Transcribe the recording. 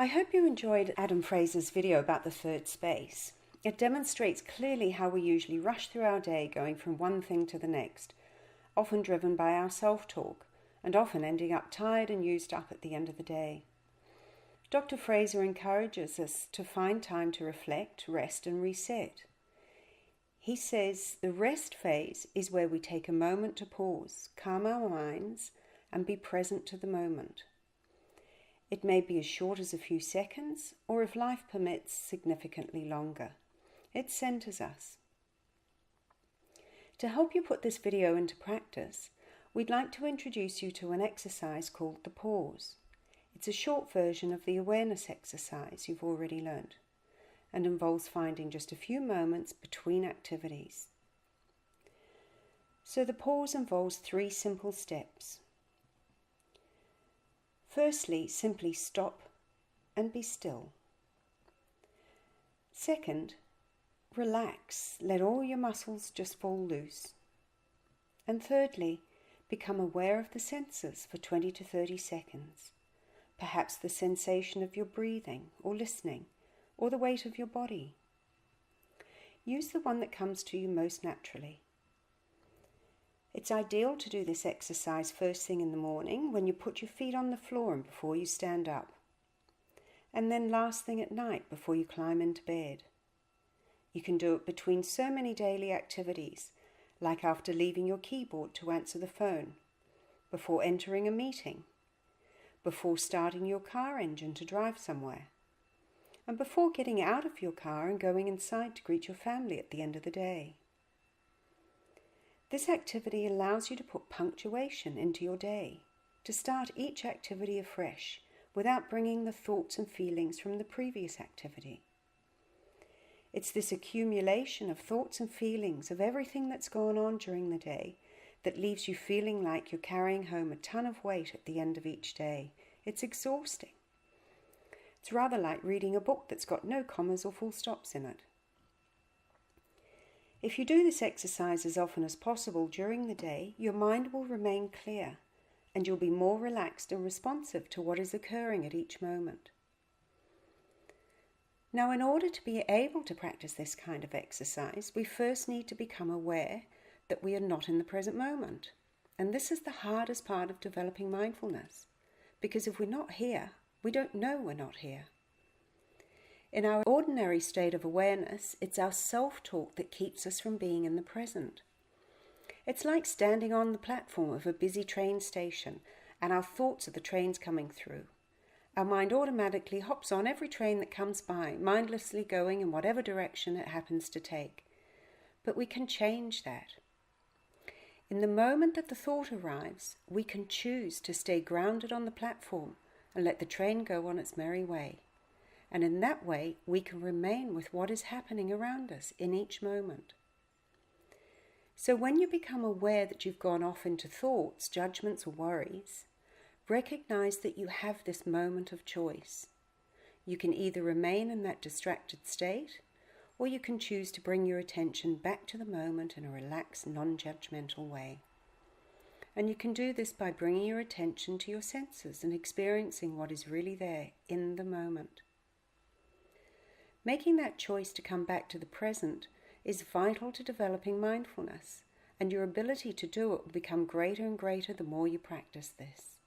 I hope you enjoyed Adam Fraser's video about the third space. It demonstrates clearly how we usually rush through our day going from one thing to the next, often driven by our self-talk, and often ending up tired and used up at the end of the day. Dr. Fraser encourages us to find time to reflect, rest, and reset. He says the rest phase is where we take a moment to pause, calm our minds, and be present to the moment. It may be as short as a few seconds, or if life permits, significantly longer. It centers us. To help you put this video into practice, we'd like to introduce you to an exercise called the pause. It's a short version of the awareness exercise you've already learned, and involves finding just a few moments between activities. So the pause involves 3 simple steps. Firstly, simply stop and be still. Second, relax, let all your muscles just fall loose. And thirdly, become aware of the senses for 20 to 30 seconds. Perhaps the sensation of your breathing or listening, or the weight of your body. Use the one that comes to you most naturally. It's ideal to do this exercise first thing in the morning when you put your feet on the floor and before you stand up. And then last thing at night before you climb into bed. You can do it between so many daily activities, like after leaving your keyboard to answer the phone, before entering a meeting, before starting your car engine to drive somewhere, and before getting out of your car and going inside to greet your family at the end of the day. This activity allows you to put punctuation into your day, to start each activity afresh without bringing the thoughts and feelings from the previous activity. It's this accumulation of thoughts and feelings of everything that's gone on during the day that leaves you feeling like you're carrying home a ton of weight at the end of each day. It's exhausting. It's rather like reading a book that's got no commas or full stops in it. If you do this exercise as often as possible during the day, your mind will remain clear and you'll be more relaxed and responsive to what is occurring at each moment. Now, in order to be able to practice this kind of exercise, we first need to become aware that we are not in the present moment. And this is the hardest part of developing mindfulness, because if we're not here, we don't know we're not here. In our ordinary state of awareness, it's our self-talk that keeps us from being in the present. It's like standing on the platform of a busy train station and our thoughts are the trains coming through. Our mind automatically hops on every train that comes by, mindlessly going in whatever direction it happens to take. But we can change that. In the moment that the thought arrives, we can choose to stay grounded on the platform and let the train go on its merry way. And in that way, we can remain with what is happening around us in each moment. So when you become aware that you've gone off into thoughts, judgments, or worries, recognize that you have this moment of choice. You can either remain in that distracted state, or you can choose to bring your attention back to the moment in a relaxed, non-judgmental way. And you can do this by bringing your attention to your senses and experiencing what is really there in the moment. Making that choice to come back to the present is vital to developing mindfulness, and your ability to do it will become greater and greater the more you practice this.